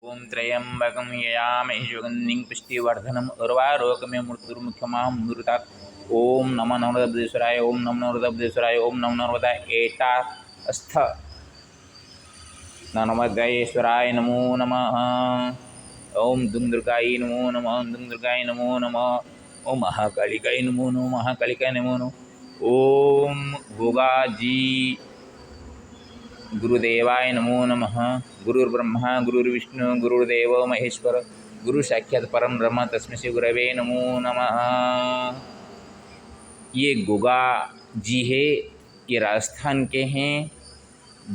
ओम त्र्यंबकं यजामहे सुगन्धिं पुष्टिवर्धनम् उर्वारुकमिव मृत्युर्मुक्षमामृतात्। ओम नमो नर्मदेश्वराय, ओम नमो नर्मदेश्वराय, ओम नमो नर्मदा एटास्थ नर्मदेश्वराय नमो नमः। ओम दुर्गाय नमो नमः, ओम दुर्गाय नमो नमः, ओम महाकालिकाय नमो नमः, महाकालिकाय नमो नमः। ओम गोगाजी गुरुदेवाय नमो नमः। गुरुर्ब्रह्मा गुरुर्विष्णु गुरुर्देव महेश्वर, गुरु साक्षात परम ब्रह्म तस्मै श्री गुरवे नमो नमः। ये गोगा जी है, ये राजस्थान के हैं।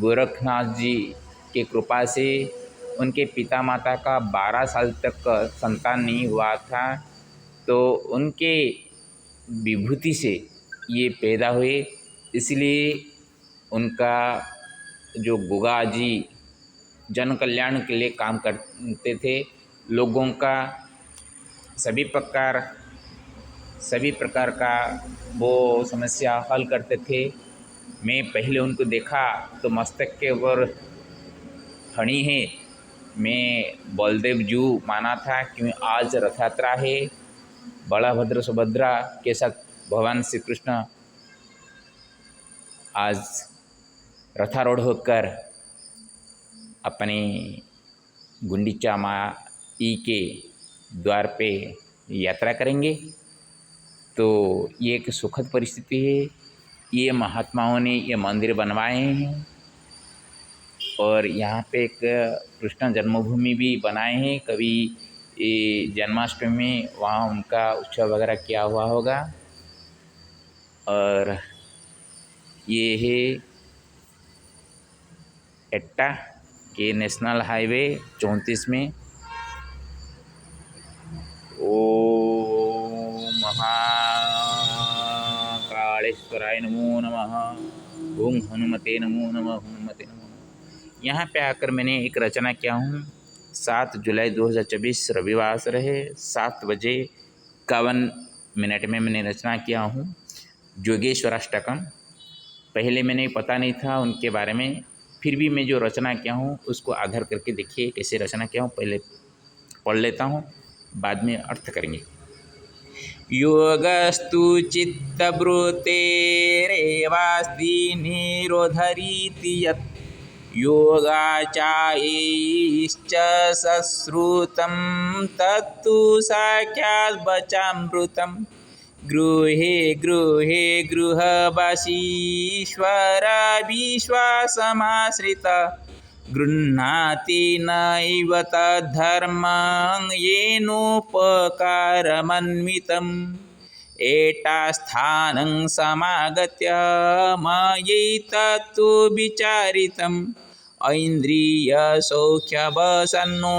गोरखनाथ जी के कृपा से उनके पिता माता का 12 साल तक संतान नहीं हुआ था, तो उनके विभूति से ये पैदा हुए। इसलिए उनका जो गोगा जी जन कल्याण के लिए काम करते थे, लोगों का सभी प्रकार का वो समस्या हल करते थे। मैं पहले उनको देखा तो मस्तक के ऊपर फणी है, मैं बलदेव जू माना था कि आज रथ यात्रा है, बलभद्र सुभद्रा के साथ भगवान श्री कृष्ण आज रथारूढ़ होकर अपने गुंडीचा माई के द्वार पे यात्रा करेंगे। तो ये एक सुखद परिस्थिति है। ये महात्माओं ने ये मंदिर बनवाए हैं और यहाँ पे एक कृष्ण जन्मभूमि भी बनाए हैं। कभी ये जन्माष्टमी में वहाँ उनका उत्सव वगैरह किया हुआ होगा। और ये है एट्टा के नेशनल हाईवे 34 में। ओम महाकालेश्वराय नमो नमः, ओम हनुमते नमो नमः, हनुमते नमो नमः। यहाँ पे आकर मैंने एक रचना किया हूँ। 7 जुलाई 2024 रविवार है, 7 बजे 51 में मैंने रचना किया हूँ जोगेश्वराष्टकम। पहले मैंने पता नहीं था उनके बारे में, फिर भी मैं जो रचना किया हूँ उसको आधार करके देखिए कैसे रचना किया हूँ। पहले पढ़ लेता हूँ, बाद में अर्थ करेंगे। योगस्तु चित्तवृत्तेरेवास्ति निरोधरीति यत् योगाचायैश्च सश्रुतं तत्तु साक्षात् वचामृतम्। गृहे गृहे गृहवासीश्वर विश्वासमाश्रित गृह्णाति नैव तद्धर्मं येनोपकारमन्वितम्। एटास्थानं समागत्य मयैतत्तु विचारितम्। ऐन्द्रियसौख्यवसन्नो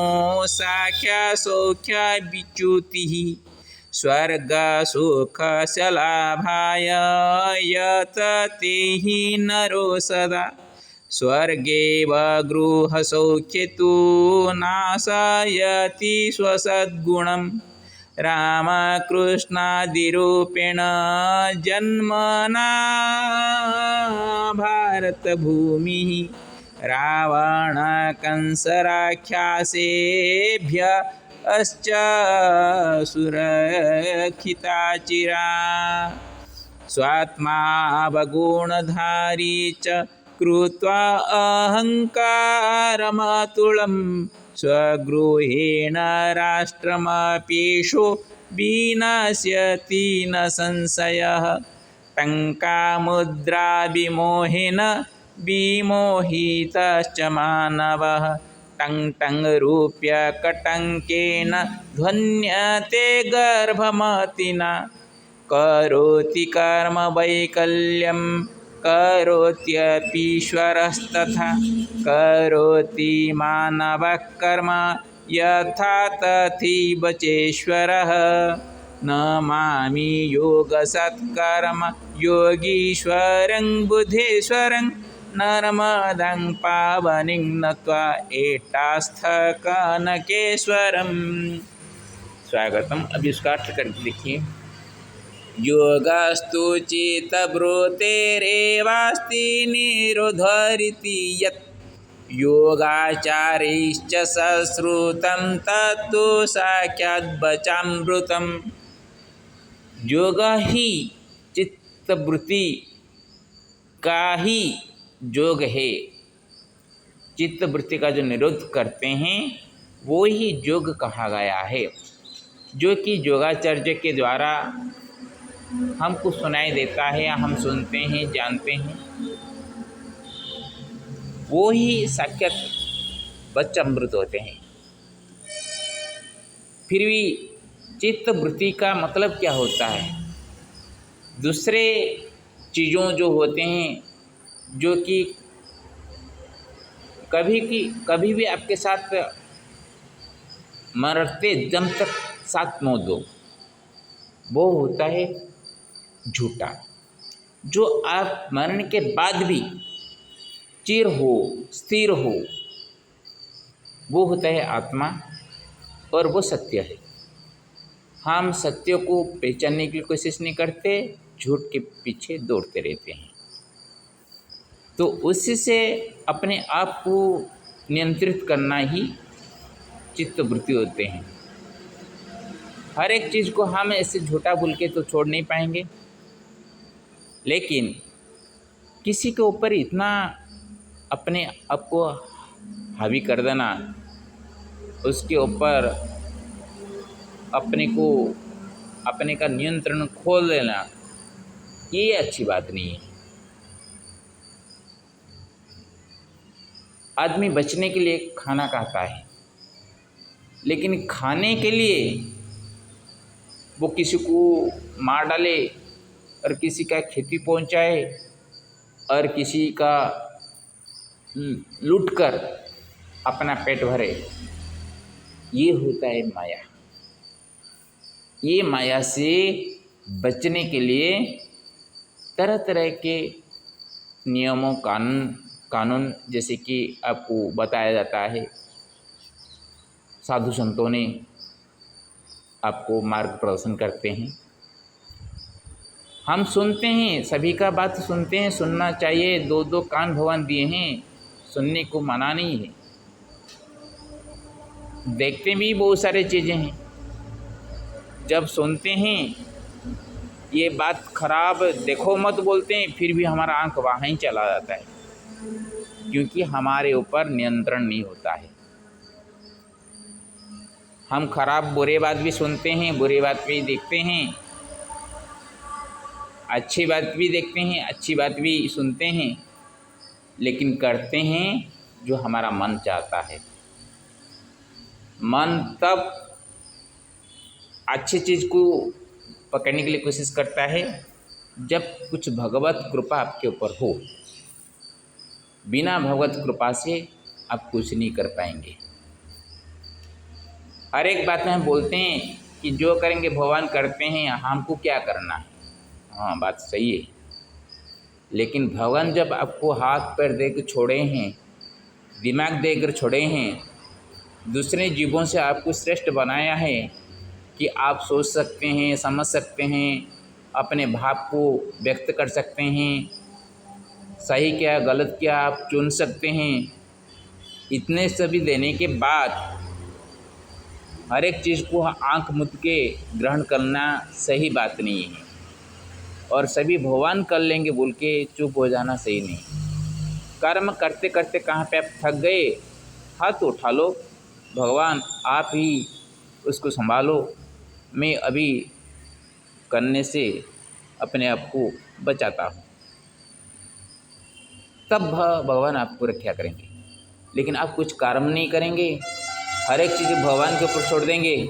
साख्यसौख्यविच्युतिः स्वर्गसुखस्य लाभाय यतते हि नरो सदा। स्वर्गेव गृहसौख्ये तु नाशयति स्वसद्गुणम्। रामकृष्णादिरूपेण जन्मना भारतभूमिः रावणकंसराख्यासेभ्यश्च सुरक्षिता चिरा। स्वात्मावगुणधारी च कृत्वा अहङ्कारमतुलं स्वगृहेण राष्ट्रमपेशो विनश्यति न संशयः। टङ्कामुद्राविमोहेन विमोहितश्च मानवः टङ्कटङ्केन ध्वन्यते गर्भमतिना। करोति कर्म वैकल्यं करोत्यपीश्वरस्तथा करोति मानवः कर्म यथा तथैव चेश्वरः। नमामि योगसत्कर्म योगीश्वरं बुद्धेश्वरं नर्मदं पावनीं नत्वा एटास्थकनकेश्वरम्। स्वागतम। अभी उसका अर्थ करके देखिए। योगस्तु चित्तवृत्तेरेवास्ति निरोधरीति यत् योगाचारैश्च सश्रुतं तत्तु साक्षाद्वचामृतम्। योग ही चित्तवृत्ति का ही योग है। चित्तवृत्ति का जो निरोध करते हैं वो ही योग कहा गया है, जो कि योगाचार्य के द्वारा हमको सुनाई देता है, हम सुनते हैं, जानते हैं। वो ही साक्षात वचामृत होते हैं। फिर भी चित्तवृत्ति का मतलब क्या होता है? दूसरे चीज़ों जो होते हैं जो कि कभी भी आपके साथ मरते दम तक साथ न दो, वो होता है झूठा। जो आप मरने के बाद भी चिर हो, स्थिर हो, वो होता है आत्मा, और वो सत्य है। हम सत्य को पहचानने की कोशिश नहीं करते, झूठ के पीछे दौड़ते रहते हैं। तो उससे अपने आप को नियंत्रित करना ही चित्तवृत्ति होते हैं। हर एक चीज़ को हम ऐसे झूठा बोल के तो छोड़ नहीं पाएंगे, लेकिन किसी के ऊपर इतना अपने आप को हावी कर देना, उसके ऊपर अपने का नियंत्रण खो लेना, ये अच्छी बात नहीं है। आदमी बचने के लिए खाना खाता है, लेकिन खाने के लिए वो किसी को मार डाले और किसी का क्षति पहुंचाए और किसी का लूट कर अपना पेट भरे, ये होता है माया। ये माया से बचने के लिए तरह तरह के नियमों कानून जैसे कि आपको बताया जाता है, साधु संतों ने आपको मार्ग प्रदर्शन करते हैं। हम सुनते हैं, सभी का बात सुनते हैं, सुनना चाहिए। दो दो कान भगवान दिए हैं, सुनने को मना नहीं है। देखते भी बहुत सारे चीज़ें हैं, जब सुनते हैं ये बात खराब देखो मत बोलते हैं, फिर भी हमारा आंख वहाँ ही चला जाता है, क्योंकि हमारे ऊपर नियंत्रण नहीं होता है। हम खराब बुरे बात भी सुनते हैं, बुरे बात भी देखते हैं, अच्छी बात भी देखते हैं, अच्छी बात भी सुनते हैं, लेकिन करते हैं जो हमारा मन चाहता है। मन तब अच्छी चीज़ को पकड़ने के लिए कोशिश करता है जब कुछ भगवत कृपा आपके ऊपर हो। बिना भगवत कृपा से आप कुछ नहीं कर पाएंगे। हर एक बात में हम बोलते हैं कि जो करेंगे भगवान करते हैं, हमको क्या करना है। हाँ, बात सही है, लेकिन भगवान जब आपको हाथ पैर दे कर छोड़े हैं, दिमाग देकर छोड़े हैं, दूसरे जीवों से आपको श्रेष्ठ बनाया है कि आप सोच सकते हैं, समझ सकते हैं, अपने भाव को व्यक्त कर सकते हैं, सही क्या गलत क्या आप चुन सकते हैं। इतने सभी देने के बाद हर एक चीज़ को आंख मूंद के ग्रहण करना सही बात नहीं है, और सभी भगवान कर लेंगे बोल के चुप हो जाना सही नहीं। कर्म करते करते कहाँ पे आप थक गए, हाथ उठा लो, भगवान आप ही उसको संभालो, मैं अभी करने से अपने आप को बचाता हूँ। तब भगवान आपको रक्षा करेंगे। लेकिन आप कुछ कर्म नहीं करेंगे, हर एक चीज़ भगवान के ऊपर छोड़ देंगे,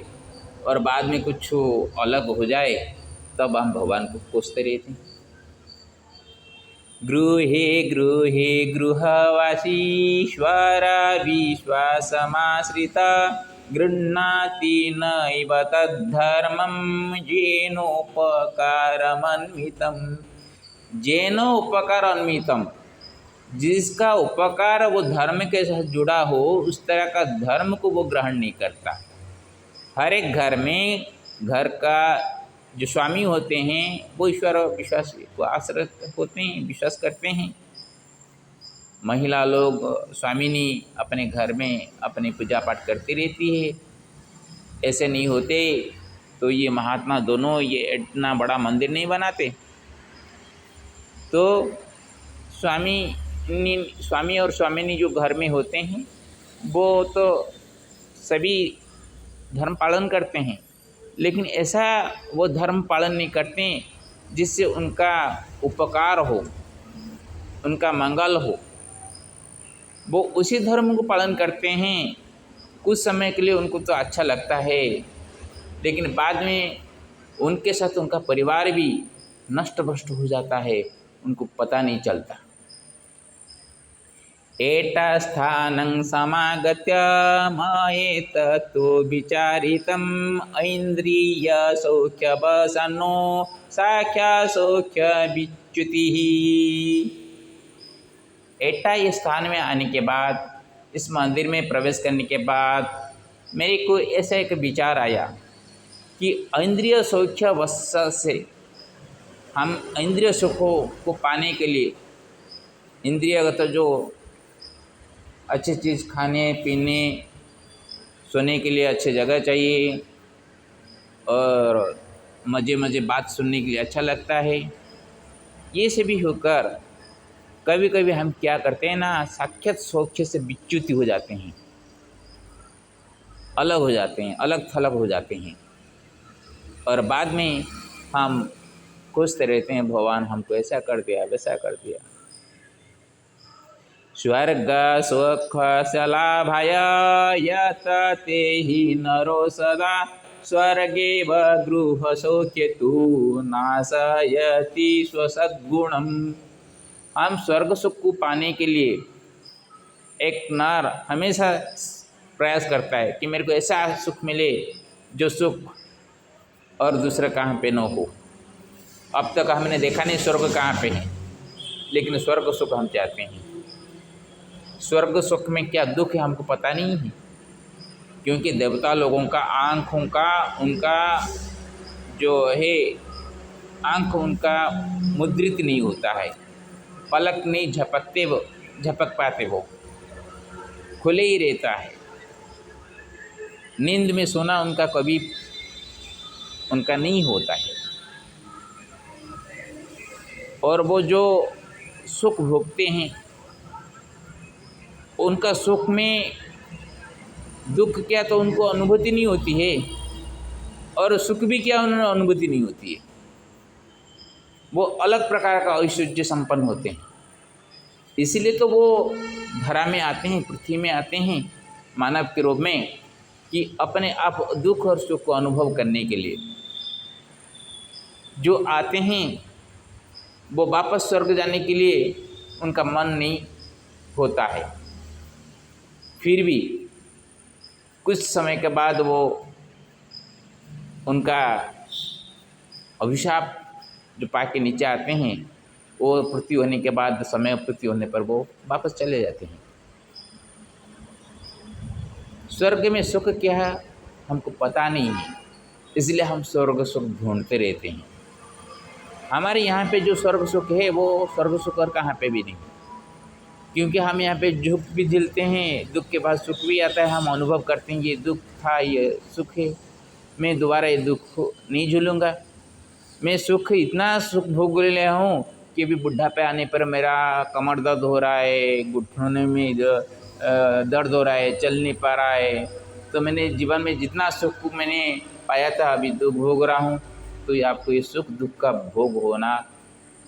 और बाद में कुछ अलग हो जाए तब हम भगवान को कोसते रहते हैं। गृहे गृहे गृहवासीश्वरा विश्वासमाश्रिता गृह्णाति नैव तद्धर्मं येनोपकारमन्वितं। जिसका उपकार वो धर्म के साथ जुड़ा हो, उस तरह का धर्म को वो ग्रहण नहीं करता। हर एक घर में घर का जो स्वामी होते हैं वो ईश्वर और विश्वास को आश्रित होते हैं, विश्वास करते हैं। महिला लोग स्वामिनी अपने घर में अपनी पूजा पाठ करती रहती है। ऐसे नहीं होते तो ये महात्मा दोनों ये इतना बड़ा मंदिर नहीं बनाते। तो स्वामी और स्वामिनी जो घर में होते हैं वो तो सभी धर्म पालन करते हैं, लेकिन ऐसा वो धर्म पालन नहीं करते जिससे उनका उपकार हो, उनका मंगल हो। वो उसी धर्म को पालन करते हैं। कुछ समय के लिए उनको तो अच्छा लगता है, लेकिन बाद में उनके साथ उनका परिवार भी नष्ट भ्रष्ट हो जाता है, उनको पता नहीं चलता। एटा स्थानं समागत्य मयेतत्तो विचारितम् ऐन्द्रिय सौख्य वसनो साख्या सौख्य विच्युतिः। एटा ये स्थान में आने के बाद, इस मंदिर में प्रवेश करने के बाद मेरे को ऐसा एक विचार आया कि इंद्रिय सौख्य वश से हम इंद्रिय सुखों को पाने के लिए इंद्रियगत जो अच्छी चीज़ खाने पीने सोने के लिए अच्छी जगह चाहिए और मज़े बात सुनने के लिए अच्छा लगता है, ये सभी होकर कभी कभी हम क्या करते हैं ना, साक्षात सौख्य से विच्युति हो जाते हैं, अलग हो जाते हैं, अलग थलग हो जाते हैं और बाद में हम खुशते रहते हैं, भगवान हमको ऐसा कर दिया वैसा कर दिया। स्वर्ग सुख लाभाय यत तेहि नरो सदा स्वर्गे गृह सौख्य तु नाशयति स्वसद्गुणम्। हम स्वर्ग सुख को पाने के लिए एक नर हमेशा प्रयास करता है कि मेरे को ऐसा सुख मिले जो सुख और दूसरा कहाँ पे न हो। अब तक हमने देखा नहीं स्वर्ग कहाँ पे है, लेकिन स्वर्ग सुख हम चाहते हैं। स्वर्ग सुख में क्या दुख है हमको पता नहीं है, क्योंकि देवता लोगों का आँखों का उनका जो है आँख उनका मुद्रित नहीं होता है, पलक नहीं झपक पाते, वो खुले ही रहता है। नींद में सोना उनका कभी उनका नहीं होता है। और वो जो सुख भोगते हैं उनका सुख में दुख क्या तो उनको अनुभूति नहीं होती है, और सुख भी क्या उन्हें अनुभूति नहीं होती है। वो अलग प्रकार का ऐश्वर्य संपन्न होते हैं। इसीलिए तो वो धरा में आते हैं, पृथ्वी में आते हैं मानव के रूप में, कि अपने आप दुख और सुख को अनुभव करने के लिए। जो आते हैं वो वापस स्वर्ग जाने के लिए उनका मन नहीं होता है, फिर भी कुछ समय के बाद वो उनका अभिशाप जो पाके नीचे आते हैं, वो पृथ्वी होने के बाद समय पृथ्वी होने पर वो वापस चले जाते हैं। स्वर्ग में सुख क्या है हमको पता नहीं है, इसलिए हम स्वर्ग सुख ढूंढते रहते हैं। हमारे यहाँ पे जो स्वर्ग सुख है वो स्वर्ग सुख और कहाँ पे भी नहीं, क्योंकि हम यहाँ पे दुख भी झेलते हैं, दुख के बाद सुख भी आता है। हम अनुभव करते हैं ये दुख था ये सुख है, मैं दोबारा ये दुख नहीं झूलूँगा। मैं सुख इतना सुख भोग लिया हूँ कि अभी बुढ़ापे आने पर मेरा कमर दर्द हो रहा है, घुटनों में दर्द हो रहा है, चल नहीं पा रहा है। तो मैंने जीवन में जितना सुख मैंने पाया था अभी दुख भोग रहा हूँ। तो ये आपको ये सुख दुख का भोग होना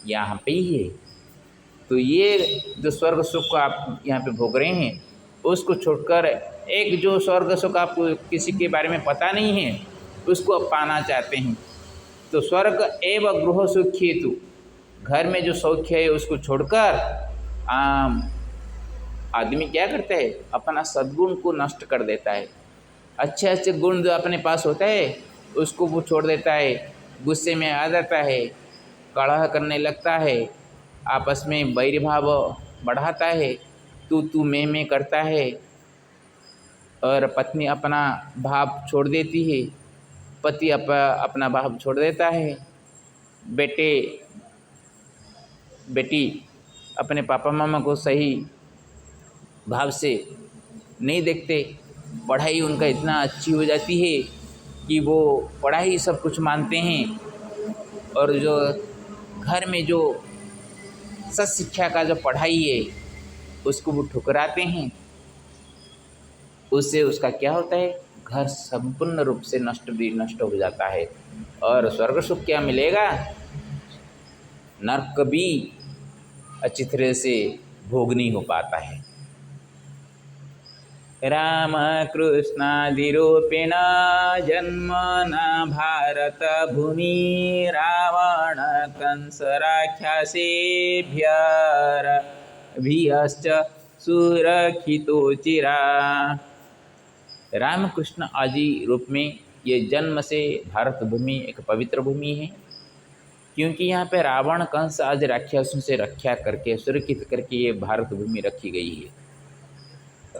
यहाँ पे ही है। तो ये जो स्वर्ग सुख को आप यहाँ पे भोग रहे हैं उसको छोड़कर एक जो स्वर्ग सुख आपको किसी के बारे में पता नहीं है उसको आप पाना चाहते हैं। तो स्वर्ग एवं गृह सुख हेतु, घर में जो सौख्य है उसको छोड़कर आदमी क्या करता है, अपना सद्गुण को नष्ट कर देता है। अच्छे अच्छे गुण जो अपने पास होता है उसको वो छोड़ देता है, गुस्से में आ जाता है, कलह करने लगता है, आपस में वैरभाव बढ़ाता है, तू मैं करता है, और पत्नी अपना भाव छोड़ देती है, पति अपना भाव छोड़ देता है, बेटी अपने पापा मामा को सही भाव से नहीं देखते। पढ़ाई उनका इतना अच्छी हो जाती है कि वो पढ़ाई सब कुछ मानते हैं, और जो घर में जो सत्शिक्षा का जो पढ़ाई है उसको वो ठुकराते हैं। उससे उसका क्या होता है, घर संपूर्ण रूप से नष्ट हो जाता है। और स्वर्ग सुख क्या मिलेगा, नर्क भी अच्छी तरह से भोग नहीं हो पाता है। राम कृष्णादिरूपेण जन्मना भारत भूमि रावण कंस राक्षसेभ्यश्च सुरक्षितोचिरा। राम कृष्ण आदि रूप में ये जन्म से भारत भूमि एक पवित्र भूमि है, क्योंकि यहाँ पे रावण कंस आदि राक्षसों से रक्षा करके सुरक्षित करके ये भारत भूमि रखी गई है।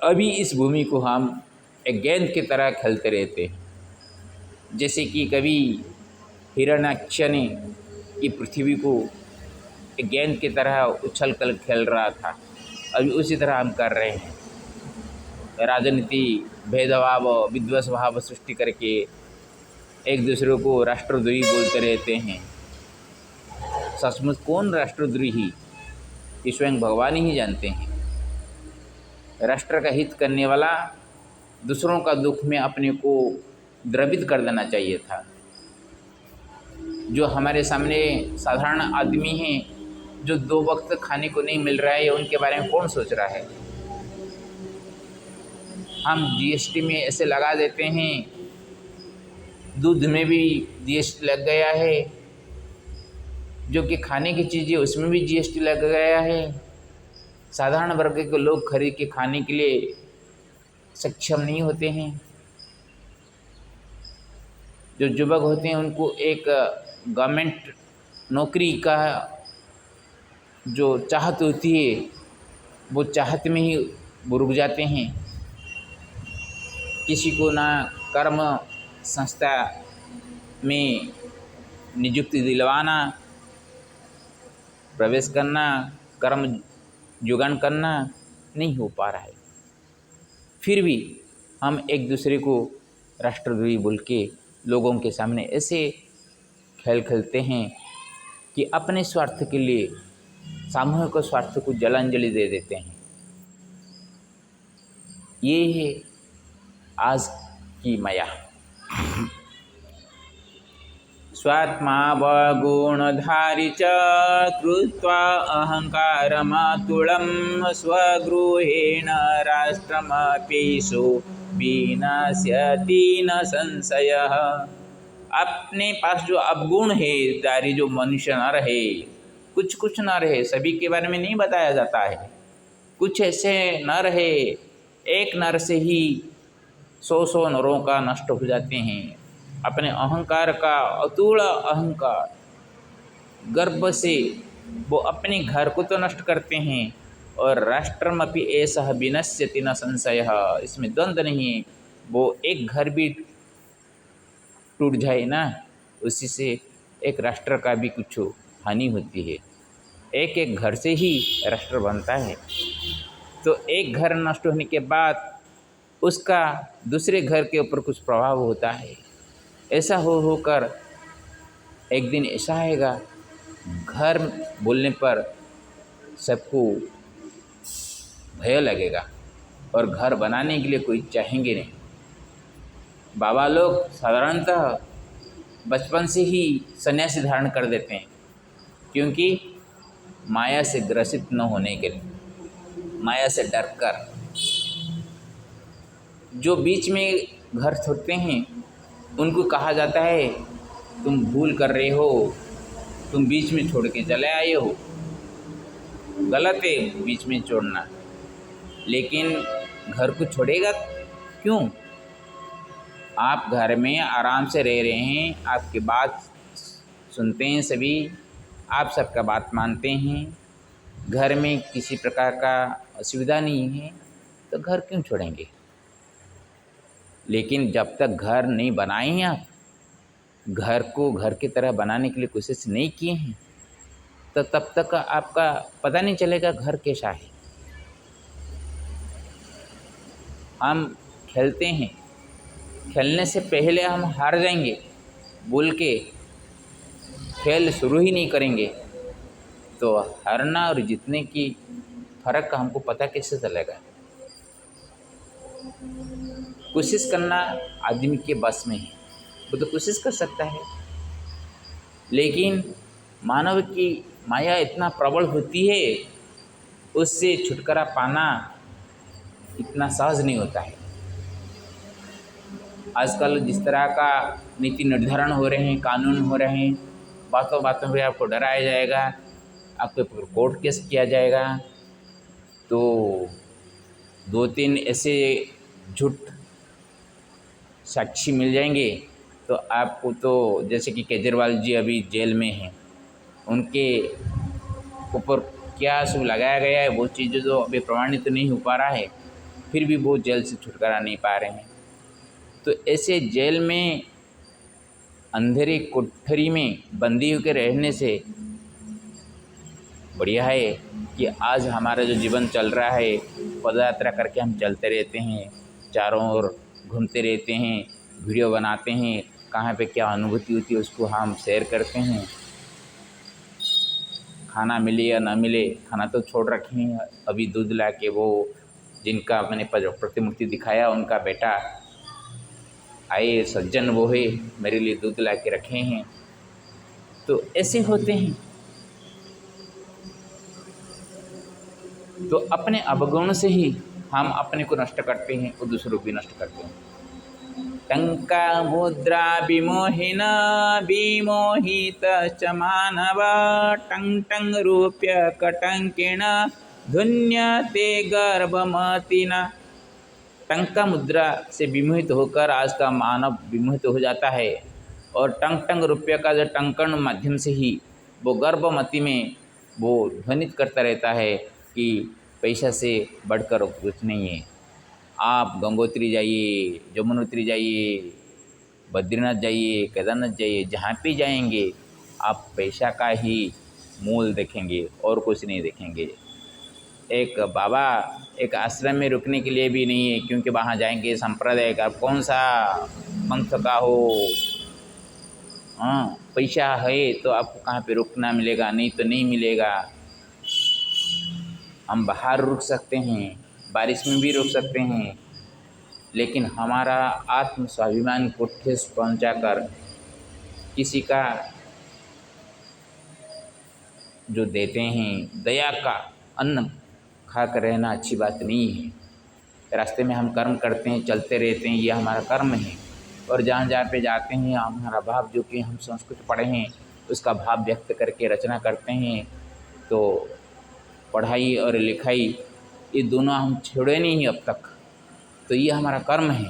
अभी इस भूमि को हम एक गेंद की तरह खेलते रहते हैं, जैसे कि कभी हिरण्याक्ष ने की पृथ्वी को एक गेंद की तरह उछल कर खेल रहा था, अभी उसी तरह हम कर रहे हैं। राजनीति भेदभाव विद्वेष भाव सृष्टि करके एक दूसरे को राष्ट्रद्रोही बोलते रहते हैं। सचमुच कौन राष्ट्रद्रोही, ये स्वयं भगवान ही जानते हैं। राष्ट्र का हित करने वाला दूसरों का दुख में अपने को द्रवित कर देना चाहिए था। जो हमारे सामने साधारण आदमी हैं, जो 2 वक्त खाने को नहीं मिल रहा है, उनके बारे में कौन सोच रहा है। हम जीएसटी में ऐसे लगा देते हैं, दूध में भी जीएसटी लग गया है, जो कि खाने की चीज़ें उसमें भी जीएसटी लग गया है। साधारण वर्ग के लोग खरीद के खाने के लिए सक्षम नहीं होते हैं। जो युवक होते हैं उनको एक गवर्नमेंट नौकरी का जो चाहत होती है, वो चाहत में ही वो रुक जाते हैं। किसी को ना कर्म संस्था में नियुक्ति दिलवाना, प्रवेश करना, कर्म जुगान करना नहीं हो पा रहा है। फिर भी हम एक दूसरे को राष्ट्रद्रोही बोल के लोगों के सामने ऐसे खेल खेलते हैं कि अपने स्वार्थ के लिए सामूहिक स्वार्थ को जलांजलि दे देते हैं। ये है आज की माया। स्वात्मा वगुणधारी च कृत्वा अहंकारमातुलं स्वगृहेण राष्ट्रमपीशो विनाश्यति न संशयः। अपने पास जो अवगुण है, दारी जो मनुष्य न रहे, कुछ न रहे, सभी के बारे में नहीं बताया जाता है। कुछ ऐसे न रहे, एक नर से ही 100 नरों का नष्ट हो जाते हैं। अपने अहंकार का अतुल अहंकार गर्भ से वो अपने घर को तो नष्ट करते हैं, और राष्ट्रमपि एषः विनश्यति न संशयः, इसमें द्वंद्व नहीं है। वो एक घर भी टूट जाए ना, उसी से एक राष्ट्र का भी कुछ हानि होती है। एक एक घर से ही राष्ट्र बनता है। तो एक घर नष्ट होने के बाद उसका दूसरे घर के ऊपर कुछ प्रभाव होता है। ऐसा होकर एक दिन ऐसा आएगा, घर बोलने पर सबको भय लगेगा और घर बनाने के लिए कोई चाहेंगे नहीं। बाबा लोग साधारणतः बचपन से ही सन्यासी धारण कर देते हैं, क्योंकि माया से ग्रसित न होने के लिए, माया से डर कर। जो बीच में घर छोड़ते हैं उनको कहा जाता है तुम भूल कर रहे हो, तुम बीच में छोड़ के चले आए हो, गलत है बीच में छोड़ना। लेकिन घर को छोड़ेगा क्यों? आप घर में आराम से रह रहे हैं, आपकी बात सुनते हैं सभी, आप सबका बात मानते हैं, घर में किसी प्रकार का असुविधा नहीं है, तो घर क्यों छोड़ेंगे? लेकिन जब तक घर नहीं बनाए हैं, आप घर को घर की तरह बनाने के लिए कोशिश नहीं किए हैं, तो तब तक आपका पता नहीं चलेगा घर कैसा है। हम खेलते हैं, खेलने से पहले हम हार जाएंगे बोल के खेल शुरू ही नहीं करेंगे, तो हारना और जीतने की फ़र्क का हमको पता कैसे चलेगा। कोशिश करना आदमी के बस में है, वो तो कोशिश कर सकता है, लेकिन मानव की माया इतना प्रबल होती है, उससे छुटकारा पाना इतना सहज नहीं होता है। आजकल जिस तरह का नीति निर्धारण हो रहे हैं, कानून हो रहे हैं, बातों बातों में आपको डराया जाएगा, आपके ऊपर कोर्ट केस किया जाएगा, तो 2-3 ऐसे झूठ साक्षी मिल जाएंगे तो आपको तो, जैसे कि केजरीवाल जी अभी जेल में हैं, उनके ऊपर क्या सब लगाया गया है वो चीज़ें तो अभी प्रमाणित तो नहीं हो पा रहा है, फिर भी वो जेल से छुटकारा नहीं पा रहे हैं। तो ऐसे जेल में अंधेरी कोठरी में बंदी होकर रहने से बढ़िया है कि आज हमारा जो जीवन चल रहा है, पदयात्रा करके हम चलते रहते हैं, चारों ओर घूमते रहते हैं, वीडियो बनाते हैं, कहाँ पे क्या अनुभूति होती है उसको हम शेयर करते हैं। खाना मिले या ना मिले, खाना तो छोड़ रखे हैं, अभी दूध ला के वो जिनका मैंने प्रतिमूर्ति दिखाया उनका बेटा आए सज्जन वो है, मेरे लिए दूध ला के रखे हैं। तो ऐसे होते हैं। तो अपने अवगुण से ही हम अपने को नष्ट करते हैं और दूसरों को भी नष्ट करते हैं। टंका मुद्रा विमोहिन विमोहित च मानव टंग टंग रूप्य कटंकिण धुन्यते गर्भमतिना। टंका मुद्रा से विमोहित होकर आज का मानव विमोहित हो जाता है, और टंग टंग रुपये का जो टंकण माध्यम से ही वो गर्भमती में वो ध्वनित करता रहता है कि पैसा से बढ़कर कुछ नहीं है। आप गंगोत्री जाइए, यमुनोत्री जाइए, बद्रीनाथ जाइए, केदारनाथ जाइए, जहाँ पे जाएंगे आप पैसा का ही मूल देखेंगे और कुछ नहीं देखेंगे। एक बाबा एक आश्रम में रुकने के लिए भी नहीं है, क्योंकि वहाँ जाएंगे संप्रदाय का कौन सा पंथ का हो, हाँ पैसा है तो आपको कहाँ पे रुकना मिलेगा, नहीं तो नहीं मिलेगा। हम बाहर रुक सकते हैं, बारिश में भी रुक सकते हैं, लेकिन हमारा आत्म स्वाभिमान को ठेस पहुँचाकर किसी का जो देते हैं दया का अन्न खाकर रहना अच्छी बात नहीं है। रास्ते में हम कर्म करते हैं, चलते रहते हैं, ये हमारा कर्म है, और जहाँ जहाँ पे जाते हैं हमारा भाव, जो कि हम संस्कृत पढ़े हैं उसका भाव व्यक्त करके रचना करते हैं। तो पढ़ाई और लिखाई ये दोनों हम छोड़े नहीं हैं अब तक, तो ये हमारा कर्म है।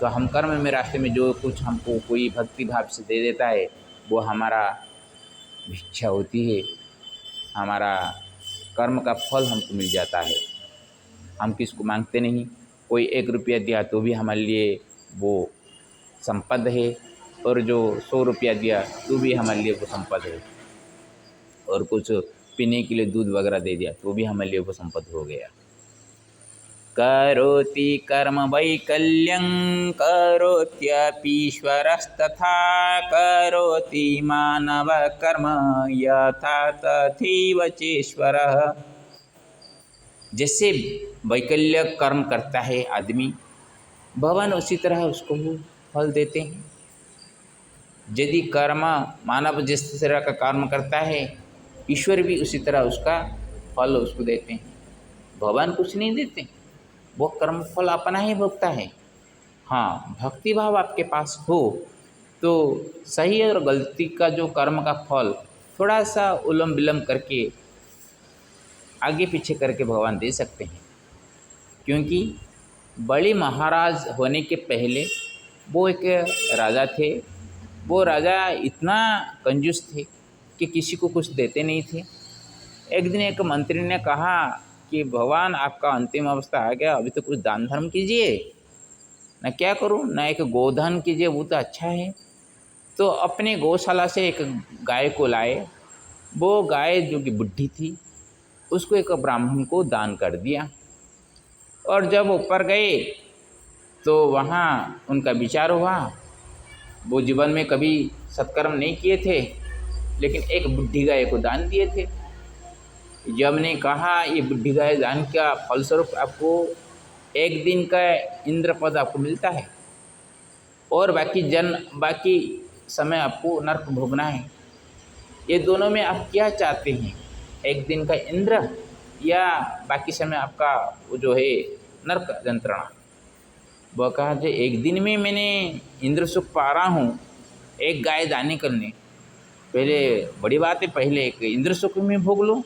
तो हम कर्म में रास्ते में जो कुछ हमको कोई भक्ति भाव से दे देता है वो हमारा भिक्षा होती है, हमारा कर्म का फल हमको मिल जाता है। हम किसको मांगते नहीं, कोई 1 रुपया दिया तो भी हमारे लिए वो संपद है, और जो 100 रुपया दिया तो भी हमारे लिए वो संपद है, और कुछ पीने के लिए दूध वगैरह दे दिया तो भी हमारे लिए वो संपद हो गया। करोति कर्म वैकल्यं करोत्यपीश्वरस्तथा करोति मानव कर्म यथा तथैव चेश्वरः। जैसे वैकल्य कर्म करता है आदमी, भगवान उसी तरह उसको फल देते हैं। यदि कर्म मानव जिस तरह का कर्म करता है, ईश्वर भी उसी तरह उसका फल उसको देते हैं। भगवान कुछ नहीं देते, वो कर्म फल अपना ही भोगता है। हाँ, भक्ति भाव आपके पास हो तो सही और गलती का जो कर्म का फल थोड़ा सा उलम विलम करके आगे पीछे करके भगवान दे सकते हैं। क्योंकि बड़े महाराज होने के पहले वो एक राजा थे। वो राजा इतना कंजूस थे कि किसी को कुछ देते नहीं थे। एक दिन एक मंत्री ने कहा कि भगवान आपका अंतिम अवस्था आ गया, अभी तो कुछ दान धर्म कीजिए। न क्या करूं, न एक गोदान कीजिए, वो तो अच्छा है। तो अपने गौशाला से एक गाय को लाए। वो गाय जो कि बुढ़ी थी उसको एक ब्राह्मण को दान कर दिया। और जब ऊपर गए तो वहाँ उनका विचार हुआ, वो जीवन में कभी सत्कर्म नहीं किए थे, लेकिन एक बुढ़ी गाय को दान दिए थे। जब ने कहा ये बुढ़ी गाय दान का फलस्वरूप आपको एक दिन का इंद्र पद आपको मिलता है और बाकी समय आपको नर्क भोगना है। ये दोनों में आप क्या चाहते हैं, एक दिन का इंद्र या बाकी समय आपका वो जो है नर्क यंत्रणा? वह कहा जो एक दिन में मैंने इंद्र सुख पा रहा हूँ, एक गाय दाने करने, पहले बड़ी बात है, पहले एक इंद्र सुख में भोग लो।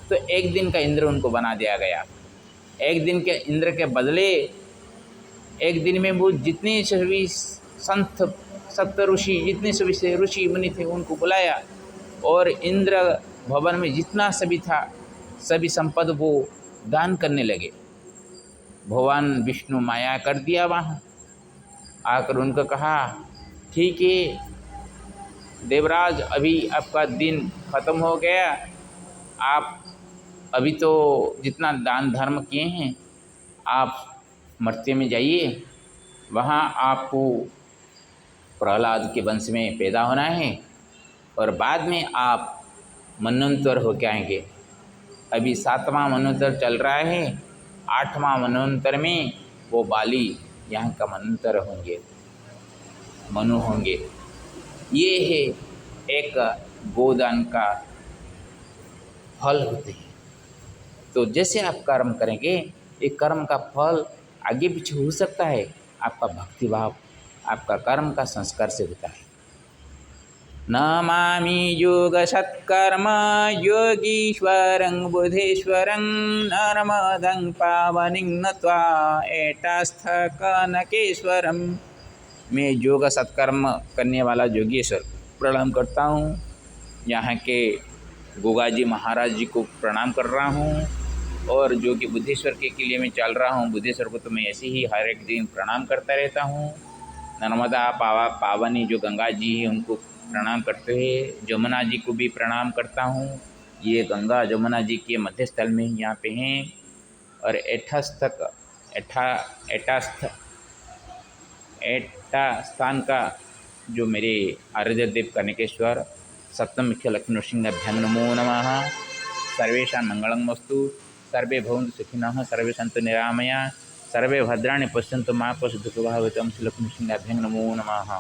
तो एक दिन का इंद्र उनको बना दिया गया। एक दिन के इंद्र के बदले एक दिन में वो जितने सभी संत सप्त ऋषि, जितने सभी से ऋषि मुनि थे उनको बुलाया और इंद्र भवन में जितना सभी था सभी संपद वो दान करने लगे। भगवान विष्णु माया कर दिया वहाँ आकर उनको कहा, ठीक है देवराज, अभी आपका दिन खत्म हो गया, आप अभी तो जितना दान धर्म किए हैं आप मर्त्य में जाइए, वहाँ आपको प्रहलाद के वंश में पैदा होना है और बाद में आप मनवंतर होके आएंगे। अभी 7वां मनवंतर चल रहा है, 8वां मनवंतर में वो बाली यहाँ का मनवंतर होंगे, मनु होंगे। ये है एक गोदान का फल होते हैं। तो जैसे आप कर्म करेंगे, एक कर्म का फल आगे पीछे हो सकता है, आपका भक्ति भाव आपका कर्म का संस्कार से होता है। नमामि योग सत्कर्म योगीश्वरं बुधेश्वरं नर्मदं पावनिं नत्वा एटास्थ कनकेश्वरम। मैं योग सत्कर्म करने वाला योगेश्वर प्रणाम करता हूँ। यहाँ के गोगाजी महाराज जी को प्रणाम कर रहा हूँ और जो कि बुद्धेश्वर के लिए मैं चल रहा हूँ, बुद्धेश्वर को तो मैं ऐसे ही हर एक दिन प्रणाम करता रहता हूँ। नर्मदा पावनी जो गंगा जी हैं उनको प्रणाम करते हुए जमुना जी को भी प्रणाम करता हूँ। ये गंगा जमुना जी के मध्य स्थल में यहाँ पे हैं और एटा स्थान का जो मेरे आराध्य देव कनकेश्वर सप्तम मुख्य लक्ष्मी नृसिंहाभ्यां नमो नमः। सर्वेषां मंगलमस्तु, सर्वे भवन्तु सुखिनः, सर्वे सन्तु निरामया, सर्वे भद्राणि पश्यन्तु मा कश्चित् दुःखभाग् भवेत्। लक्ष्मी नृसिंहाभ्यां नमो नमः।